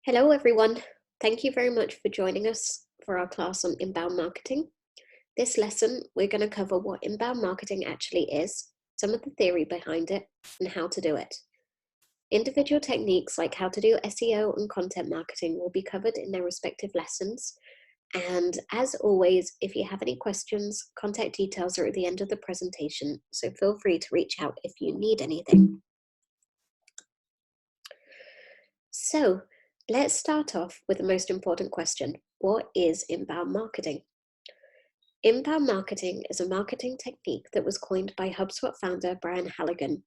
Hello, everyone. Thank you very much for joining us for our class on inbound marketing. This lesson, we're going to cover what inbound marketing actually is, some of the theory behind it, and how to do it. Individual techniques like how to do SEO and content marketing will be covered in their respective lessons. And as always, if you have any questions, contact details are at the end of the presentation, so feel free to reach out if you need anything. So, let's start off with the most important question. What is inbound marketing? Inbound marketing is a marketing technique that was coined by HubSpot founder Brian Halligan.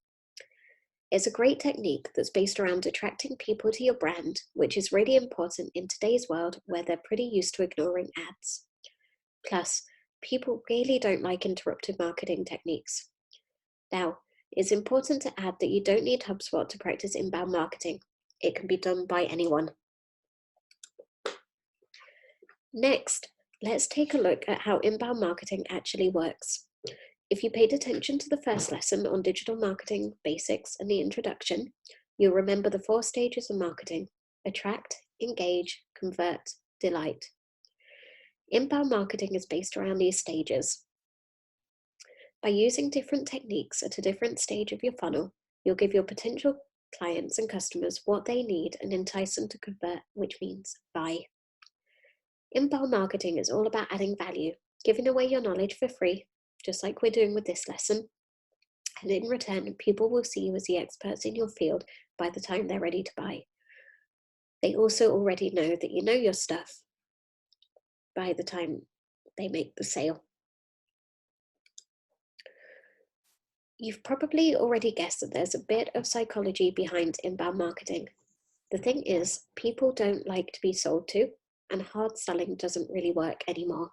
It's a great technique that's based around attracting people to your brand, which is really important in today's world where they're pretty used to ignoring ads. Plus, people really don't like interrupted marketing techniques. Now, it's important to add that you don't need HubSpot to practice inbound marketing. It can be done by anyone. Next, let's take a look at how inbound marketing actually works. If you paid attention to the first lesson on digital marketing basics and the introduction, you'll remember the 4 stages of marketing: attract, engage, convert, delight. Inbound marketing is based around these stages. By using different techniques at a different stage of your funnel, you'll give your potential clients and customers what they need and entice them to convert, which means buy. Inbound marketing is all about adding value, giving away your knowledge for free, just like we're doing with this lesson. And in return, people will see you as the experts in your field by the time they're ready to buy. They also already know that you know your stuff by the time they make the sale. You've probably already guessed that there's a bit of psychology behind inbound marketing. The thing is, people don't like to be sold to, and hard selling doesn't really work anymore.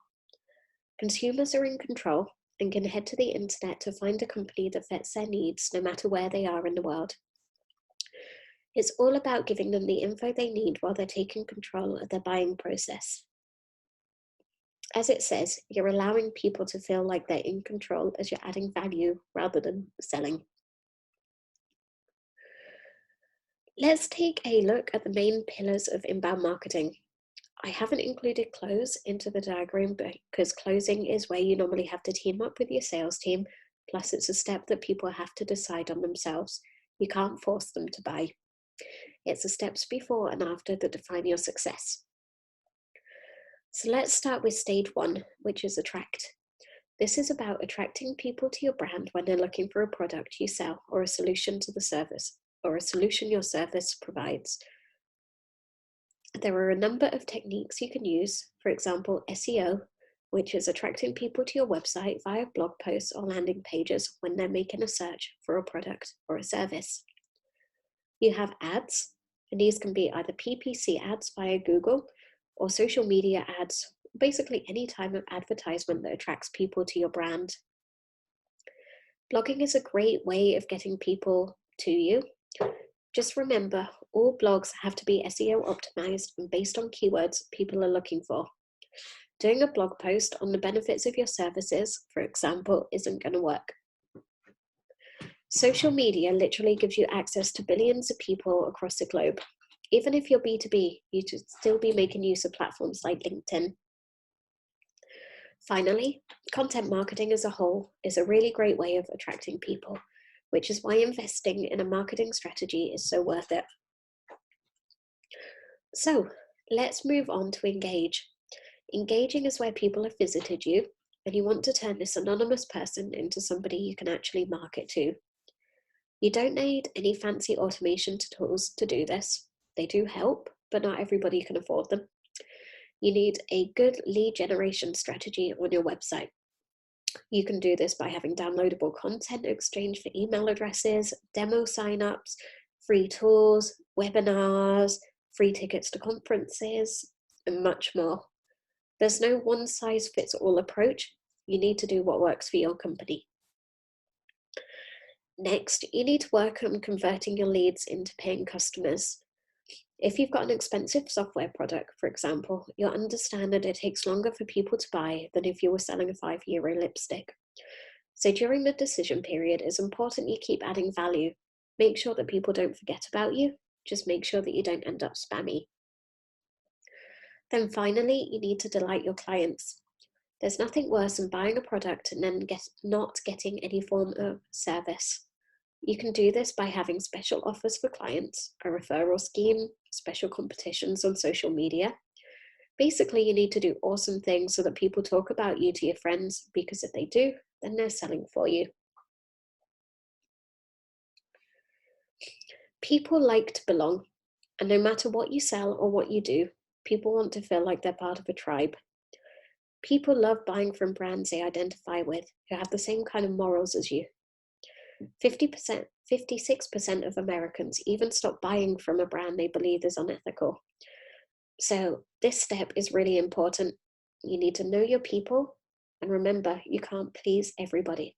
Consumers are in control and can head to the internet to find a company that fits their needs no matter where they are in the world. It's all about giving them the info they need while they're taking control of their buying process. As it says, you're allowing people to feel like they're in control as you're adding value rather than selling. Let's take a look at the main pillars of inbound marketing. I haven't included close into the diagram because closing is where you normally have to team up with your sales team, plus it's a step that people have to decide on themselves. You can't force them to buy. It's the steps before and after that define your success. So let's start with stage 1, which is attract. This is about attracting people to your brand when they're looking for a product you sell or a solution to the service or a solution your service provides. There are a number of techniques you can use, for example, SEO, which is attracting people to your website via blog posts or landing pages when they're making a search for a product or a service. You have ads, and these can be either PPC ads via Google or social media ads, basically any type of advertisement that attracts people to your brand. Blogging is a great way of getting people to you. Just remember, all blogs have to be SEO optimized and based on keywords people are looking for. Doing a blog post on the benefits of your services, for example, isn't going to work. Social media literally gives you access to billions of people across the globe. Even if you're B2B, you should still be making use of platforms like LinkedIn. Finally, content marketing as a whole is a really great way of attracting people, which is why investing in a marketing strategy is so worth it. So let's move on to engage. Engaging is where people have visited you, and you want to turn this anonymous person into somebody you can actually market to. You don't need any fancy automation tools to do this. They do help, but not everybody can afford them. You need a good lead generation strategy on your website. You can do this by having downloadable content exchanged for email addresses, demo signups, free tools, webinars, free tickets to conferences, and much more. There's no one-size-fits-all approach. You need to do what works for your company. Next, you need to work on converting your leads into paying customers. If you've got an expensive software product, for example, you'll understand that it takes longer for people to buy than if you were selling a €5 lipstick. So during the decision period, it's important you keep adding value. Make sure that people don't forget about you. Just make sure that you don't end up spammy. Then finally, you need to delight your clients. There's nothing worse than buying a product and then not getting any form of service. You can do this by having special offers for clients, a referral scheme, special competitions on social media. Basically, you need to do awesome things so that people talk about you to your friends, because if they do, then they're selling for you. People like to belong, and no matter what you sell or what you do, people want to feel like they're part of a tribe. People love buying from brands they identify with, who have the same kind of morals as you. 50%, 56% of Americans even stop buying from a brand they believe is unethical. So this step is really important. You need to know your people, and remember, you can't please everybody.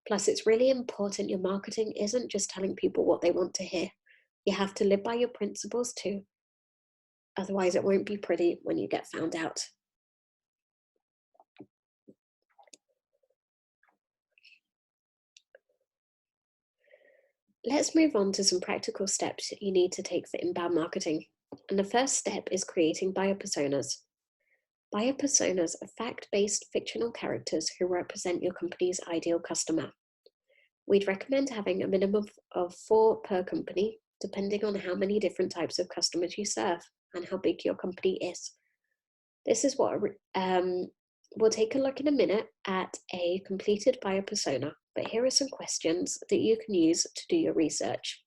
Plus, it's really important your marketing isn't just telling people what they want to hear. You have to live by your principles too. Otherwise, it won't be pretty when you get found out. Let's move on to some practical steps you need to take for inbound marketing. And the first step is creating buyer personas. Buyer personas are fact-based fictional characters who represent your company's ideal customer. We'd recommend having a minimum of 4 per company, depending on how many different types of customers you serve and how big your company is. This is what we'll take a look in a minute at a completed buyer persona, but here are some questions that you can use to do your research.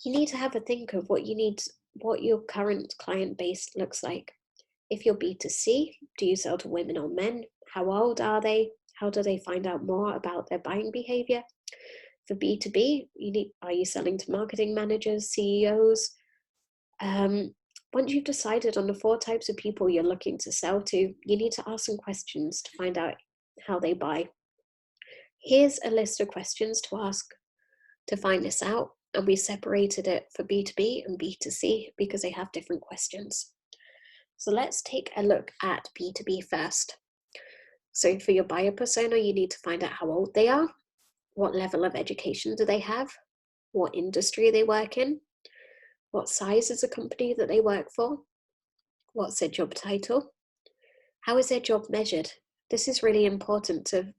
You need to have a think of what your current client base looks like. If you're B2C, do you sell to women or men? How old are they? How do they find out more about their buying behavior? For B2B, are you selling to marketing managers, CEOs? Once you've decided on the 4 types of people you're looking to sell to, you need to ask some questions to find out how they buy. Here's a list of questions to ask to find this out, and we separated it for B2B and B2C because they have different questions. So let's take a look at B2B first. So for your buyer persona, you need to find out how old they are, what level of education do they have, what industry they work in, what size is the company that they work for, what's their job title, how is their job measured. This is really important to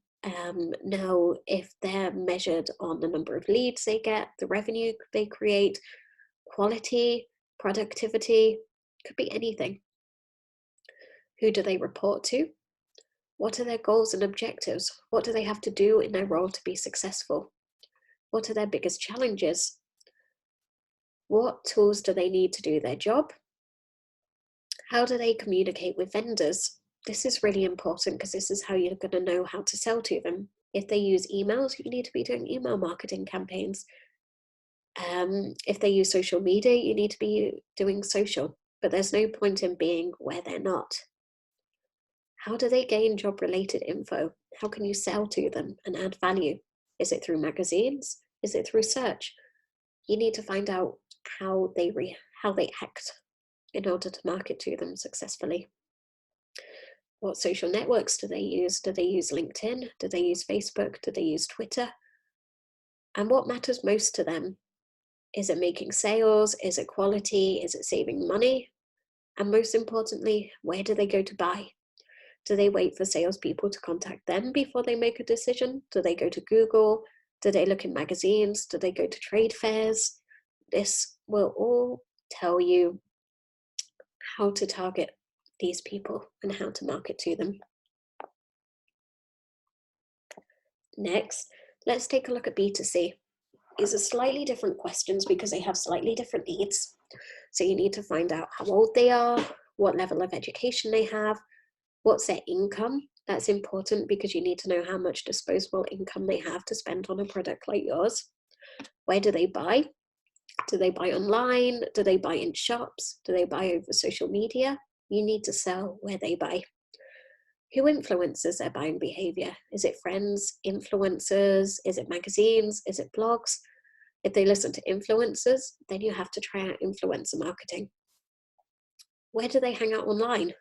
know if they're measured on the number of leads they get, the revenue they create, quality, productivity, could be anything. Who do they report to? What are their goals and objectives? What do they have to do in their role to be successful? What are their biggest challenges? What tools do they need to do their job? How do they communicate with vendors? This is really important because this is how you're going to know how to sell to them. If they use emails, you need to be doing email marketing campaigns. If they use social media, you need to be doing social, but there's no point in being where they're not. How do they gain job-related info? How can you sell to them and add value? Is it through magazines? Is it through search? You need to find out how they act in order to market to them successfully. What social networks do they use? Do they use LinkedIn? Do they use Facebook? Do they use Twitter? And what matters most to them? Is it making sales? Is it quality? Is it saving money? And most importantly, where do they go to buy? Do they wait for salespeople to contact them before they make a decision? Do they go to Google? Do they look in magazines? Do they go to trade fairs? This will all tell you how to target these people and how to market to them. Next, let's take a look at B2C. These are slightly different questions because they have slightly different needs. So you need to find out how old they are, what level of education they have, what's their income. That's important because you need to know how much disposable income they have to spend on a product like yours. Where do they buy? Do they buy online? Do they buy in shops? Do they buy over social media? You need to sell where they buy. Who influences their buying behavior? Is it friends, influencers? Is it magazines? Is it blogs? If they listen to influencers, then you have to try out influencer marketing. Where do they hang out online?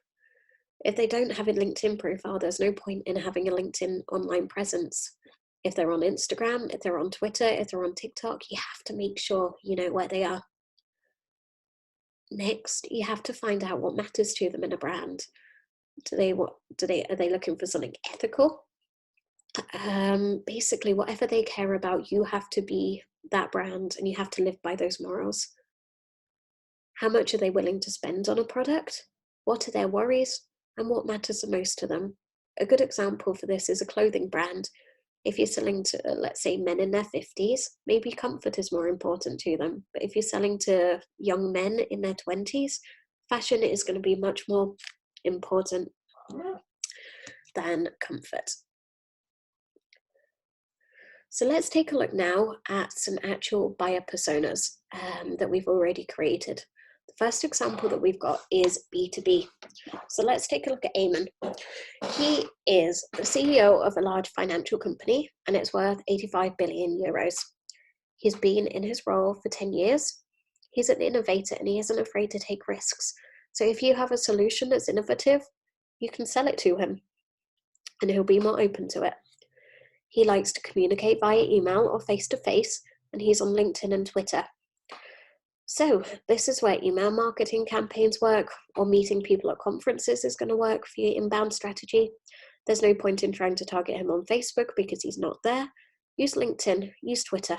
If they don't have a LinkedIn profile, there's no point in having a LinkedIn online presence. If they're on Instagram, if they're on Twitter, if they're on TikTok, you have to make sure you know where they are. Next, you have to find out what matters to them in a brand. Are they looking for something ethical? Basically, whatever they care about, you have to be that brand and you have to live by those morals. How much are they willing to spend on a product? What are their worries? And what matters the most to them? A good example for this is a clothing brand. If you're selling to, let's say, men in their 50s, maybe comfort is more important to them. But if you're selling to young men in their 20s, fashion is going to be much more important than comfort. So let's take a look now at some actual buyer personas that we've already created. The first example that we've got is B2B. So let's take a look at Eamon. He is the CEO of a large financial company and it's worth 85 billion euros. He's been in his role for 10 years. He's an innovator and he isn't afraid to take risks. So if you have a solution that's innovative, you can sell it to him and he'll be more open to it. He likes to communicate via email or face-to-face, and he's on LinkedIn and Twitter. So this is where email marketing campaigns work, or meeting people at conferences is going to work for your inbound strategy. There's no point in trying to target him on Facebook because he's not there. Use LinkedIn, use Twitter.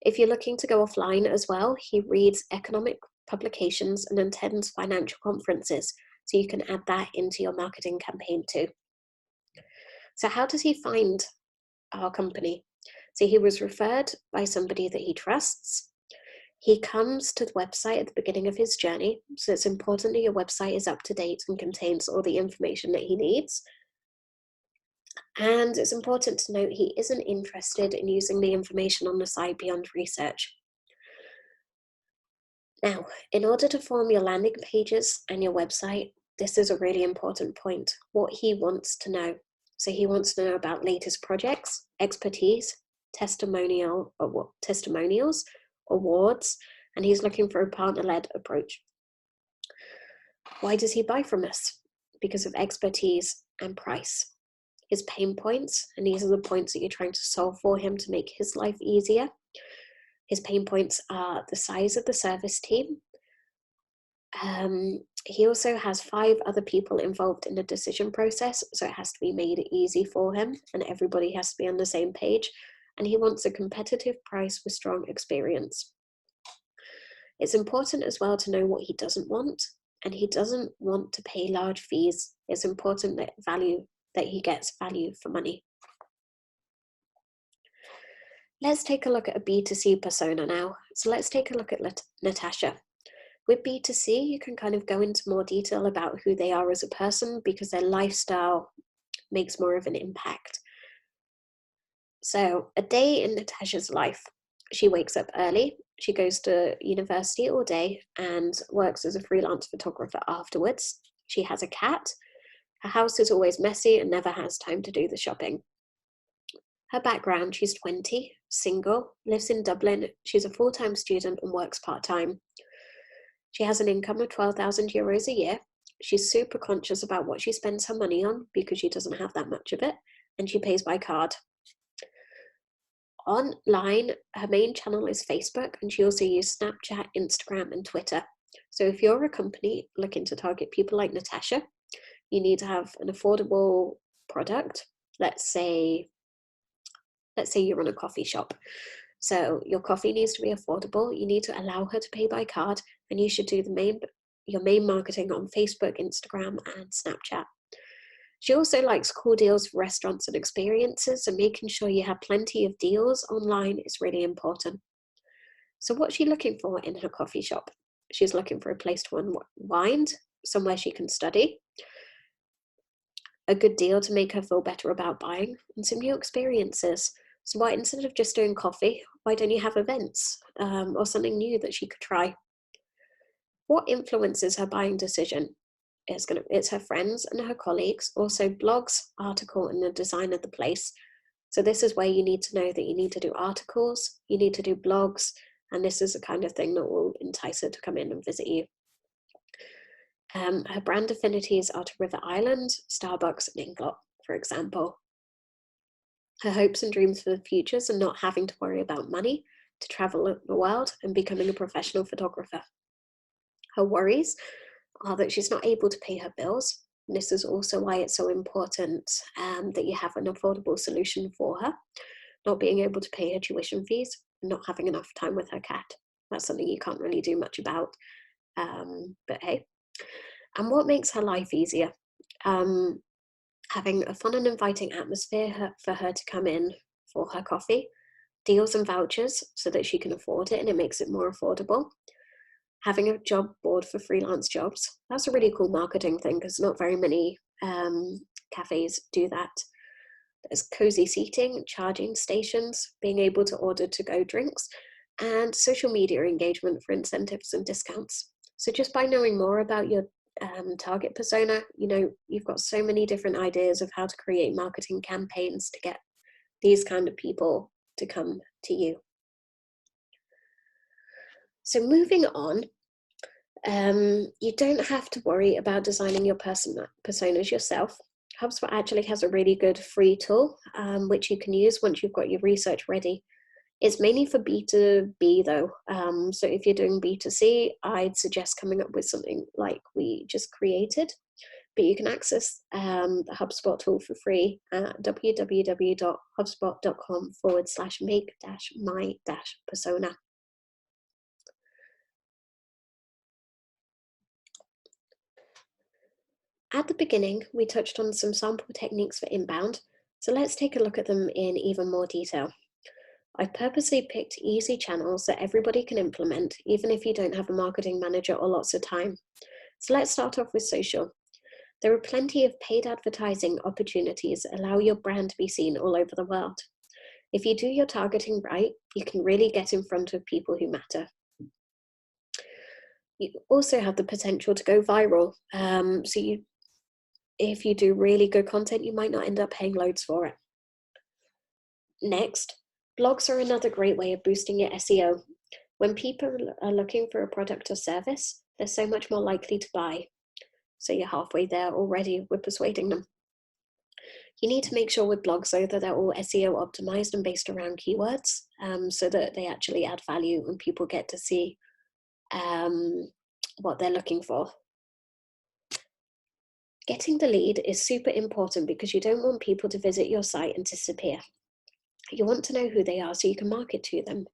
If you're looking to go offline as well, he reads economic publications and attends financial conferences, so you can add that into your marketing campaign too. So how does he find our company? So he was referred by somebody that he trusts. He comes to the website at the beginning of his journey. So it's important that your website is up to date and contains all the information that he needs. And it's important to note he isn't interested in using the information on the site beyond research. Now, in order to form your landing pages and your website, this is a really important point, what he wants to know. So he wants to know about latest projects, expertise, testimonials, awards, and he's looking for a partner-led approach. Why does he buy from us? Because of expertise and price. His pain points, and these are the points that you're trying to solve for him to make his life easier. His pain points are the size of the service team. He also has 5 other people involved in the decision process, so it has to be made easy for him and everybody has to be on the same page. And he wants a competitive price with strong experience. It's important as well to know what he doesn't want, and he doesn't want to pay large fees. It's important that he gets value for money. Let's take a look at a B2C persona now. So let's take a look at Natasha. With B2C, you can kind of go into more detail about who they are as a person because their lifestyle makes more of an impact. So a day in Natasha's life. She wakes up early, she goes to university all day and works as a freelance photographer afterwards. She has a cat. Her house is always messy and never has time to do the shopping. Her background, she's 20, single, lives in Dublin. She's a full-time student and works part-time. She has an income of 12,000 euros a year. She's super conscious about what she spends her money on because she doesn't have that much of it, and she pays by card. Online, her main channel is Facebook, and she also uses Snapchat, Instagram, and Twitter. So if you're a company looking to target people like Natasha, you need to have an affordable product. Let's say you run a coffee shop. So your coffee needs to be affordable. You need to allow her to pay by card, and you should do your main marketing on Facebook, Instagram, and Snapchat. She also likes cool deals for restaurants and experiences, so making sure you have plenty of deals online is really important. So what's she looking for in her coffee shop? She's looking for a place to unwind, somewhere she can study, a good deal to make her feel better about buying, and some new experiences. So why, instead of just doing coffee, why don't you have events or something new that she could try? What influences her buying decision? It's her friends and her colleagues, also blogs, article, and the design of the place. So this is where you need to know that you need to do articles, you need to do blogs, and this is the kind of thing that will entice her to come in and visit you. Her brand affinities are to River Island, Starbucks, and Inglot, for example. Her hopes and dreams for the futures are not having to worry about money, to travel the world, and becoming a professional photographer. Her worries are that she's not able to pay her bills. And this is also why it's so important that you have an affordable solution for her. Not being able to pay her tuition fees, not having enough time with her cat. That's something you can't really do much about. But hey. And what makes her life easier? Um, Having a fun and inviting atmosphere for her to come in for her coffee, deals and vouchers so that she can afford it and it makes it more affordable. Having a job board for freelance jobs. That's a really cool marketing thing because not very many cafes do that. There's cozy seating, charging stations, being able to order to go drinks, and social media engagement for incentives and discounts. So just by knowing more about your target persona, you've got so many different ideas of how to create marketing campaigns to get these kind of people to come to you. So moving on, you don't have to worry about designing your personas yourself. HubSpot actually has a really good free tool, which you can use once you've got your research ready. It's mainly for B2B though. So if you're doing B2C, I'd suggest coming up with something like we just created. But you can access the HubSpot tool for free at www.hubspot.com/make-my-persona. At the beginning, we touched on some sample techniques for inbound, so let's take a look at them in even more detail. I've purposely picked easy channels that everybody can implement, even if you don't have a marketing manager or lots of time. So let's start off with social. There are plenty of paid advertising opportunities that allow your brand to be seen all over the world. If you do your targeting right, you can really get in front of people who matter. You also have the potential to go viral. If you do really good content, you might not end up paying loads for it. Next, blogs are another great way of boosting your SEO. When people are looking for a product or service, they're so much more likely to buy. So you're halfway there already with persuading them. You need to make sure with blogs, though, that they're all SEO optimized and based around keywords so that they actually add value and people get to see what they're looking for. Getting the lead is super important because you don't want people to visit your site and disappear. You want to know who they are so you can market to them.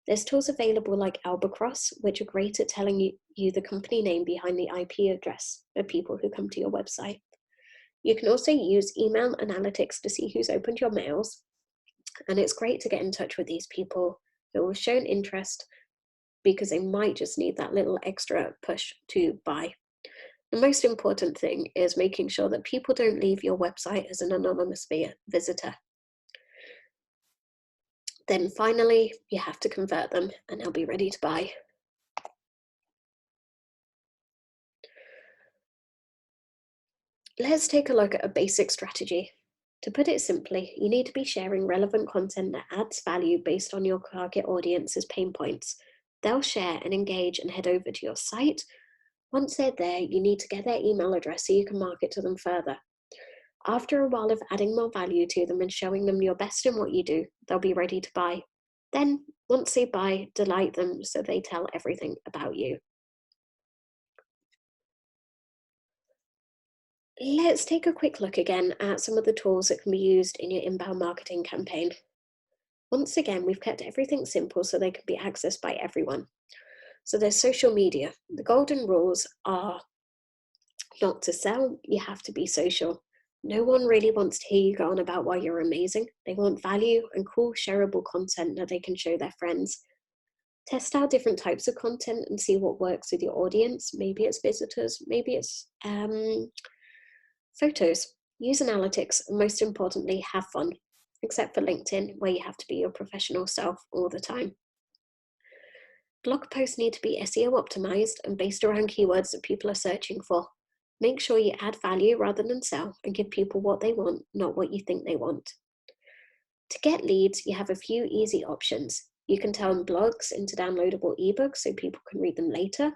There's tools available like Albacross, which are great at telling you the company name behind the IP address of people who come to your website. You can also use email analytics to see who's opened your mails, and it's great to get in touch with these people who have shown interest because they might just need that little extra push to buy. The most important thing is making sure that people don't leave your website as an anonymous visitor. Then finally, you have to convert them and they'll be ready to buy. Let's take a look at a basic strategy. To put it simply, you need to be sharing relevant content that adds value based on your target audience's pain points. They'll share and engage and head over to your site. Once they're there, you need to get their email address so you can market to them further. After a while of adding more value to them and showing them you're best in what you do, they'll be ready to buy. Then, once they buy, delight them so they tell everything about you. Let's take a quick look again at some of the tools that can be used in your inbound marketing campaign. Once again, we've kept everything simple so they can be accessed by everyone. So there's social media. The golden rules are not to sell, you have to be social. No one really wants to hear you go on about why you're amazing. They want value and cool, shareable content that they can show their friends. Test out different types of content and see what works with your audience. Maybe it's visitors, maybe it's photos. Use analytics, and most importantly, have fun, except for LinkedIn, where you have to be your professional self all the time. Blog posts need to be SEO optimized and based around keywords that people are searching for. Make sure you add value rather than sell and give people what they want, not what you think they want. To get leads, you have a few easy options. You can turn blogs into downloadable ebooks so people can read them later.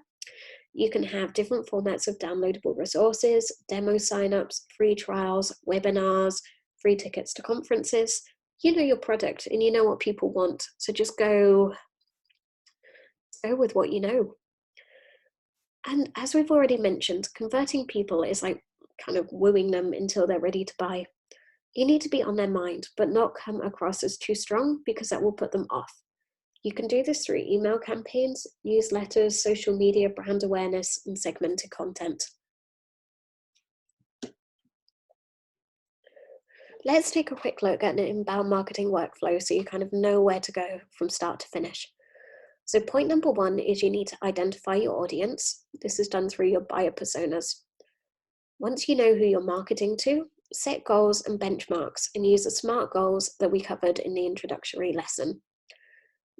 You can have different formats of downloadable resources, demo signups, free trials, webinars, free tickets to conferences. You know your product and you know what people want, so just go with what you know. And as we've already mentioned, converting people is like kind of wooing them until they're ready to buy. You need to be on their mind, but not come across as too strong because that will put them off. You can do this through email campaigns, newsletters, social media, brand awareness, and segmented content. Let's take a quick look at an inbound marketing workflow so you kind of know where to go from start to finish. So point number one is you need to identify your audience. This is done through your buyer personas. Once you know who you're marketing to, set goals and benchmarks and use the SMART goals that we covered in the introductory lesson.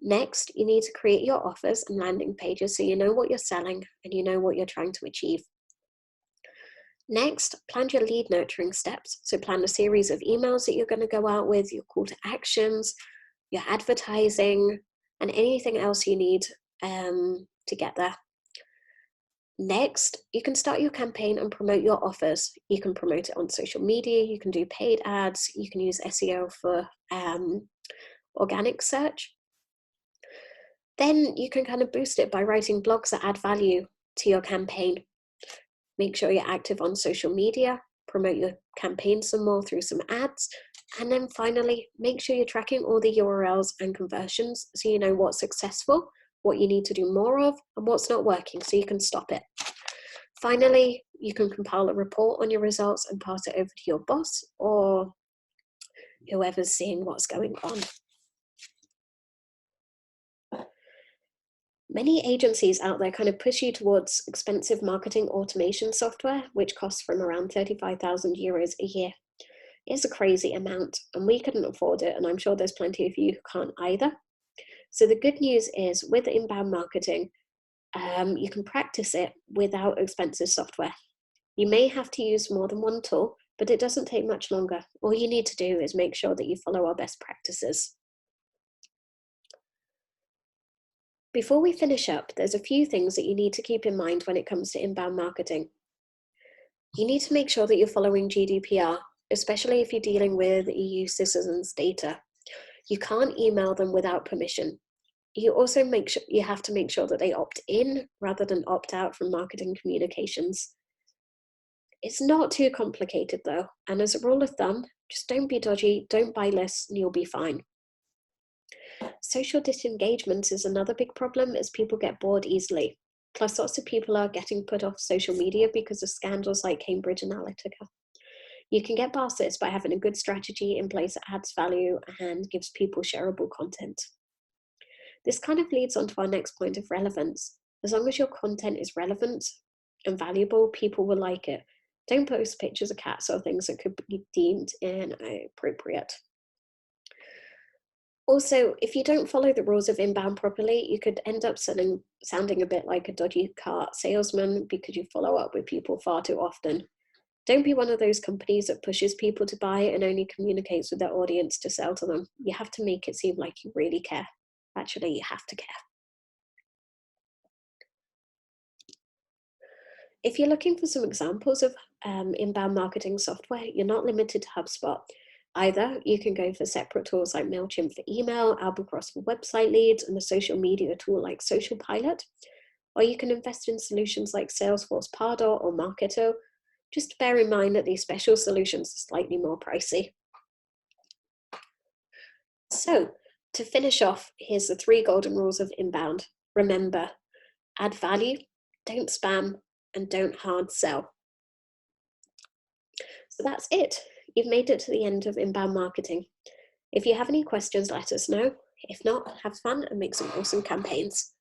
Next, you need to create your offers and landing pages so you know what you're selling and you know what you're trying to achieve. Next, plan your lead nurturing steps. So plan a series of emails that you're going to go out with, your call to actions, your advertising, and anything else you need to get there. Next, you can start your campaign and promote your offers. You can promote it on social media, you can do paid ads, you can use SEO for organic search. Then you can kind of boost it by writing blogs that add value to your campaign. Make sure you're active on social media, promote your campaign some more through some ads, and then finally, make sure you're tracking all the URLs and conversions so you know what's successful, what you need to do more of, and what's not working so you can stop it. Finally, you can compile a report on your results and pass it over to your boss or whoever's seeing what's going on. Many agencies out there kind of push you towards expensive marketing automation software, which costs from around 35,000 euros a year. It's a crazy amount, and we couldn't afford it, and I'm sure there's plenty of you who can't either. So the good news is, with inbound marketing, you can practice it without expensive software. You may have to use more than one tool, but it doesn't take much longer. All you need to do is make sure that you follow our best practices. Before we finish up, there's a few things that you need to keep in mind when it comes to inbound marketing. You need to make sure that you're following GDPR, especially if you're dealing with EU citizens' data. You can't email them without permission. You also have to make sure that they opt in rather than opt out from marketing communications. It's not too complicated though, and as a rule of thumb, just don't be dodgy, don't buy lists, and you'll be fine. Social disengagement is another big problem as people get bored easily. Plus, lots of people are getting put off social media because of scandals like Cambridge Analytica. You can get past this by having a good strategy in place that adds value and gives people shareable content. This kind of leads on to our next point of relevance. As long as your content is relevant and valuable, people will like it. Don't post pictures of cats or things that could be deemed inappropriate. Also, if you don't follow the rules of inbound properly, you could end up sounding a bit like a dodgy car salesman because you follow up with people far too often. Don't be one of those companies that pushes people to buy and only communicates with their audience to sell to them. You have to make it seem like you really care. Actually, you have to care. If you're looking for some examples of inbound marketing software, you're not limited to HubSpot. Either you can go for separate tools like MailChimp for email, Albacross for website leads, and a social media tool like Social Pilot, or you can invest in solutions like Salesforce Pardot or Marketo. Just bear in mind that these special solutions are slightly more pricey. So to finish off, here's the 3 golden rules of inbound. Remember, add value, don't spam, and don't hard sell. So that's it. You've made it to the end of inbound marketing. If you have any questions, let us know. If not, have fun and make some awesome campaigns.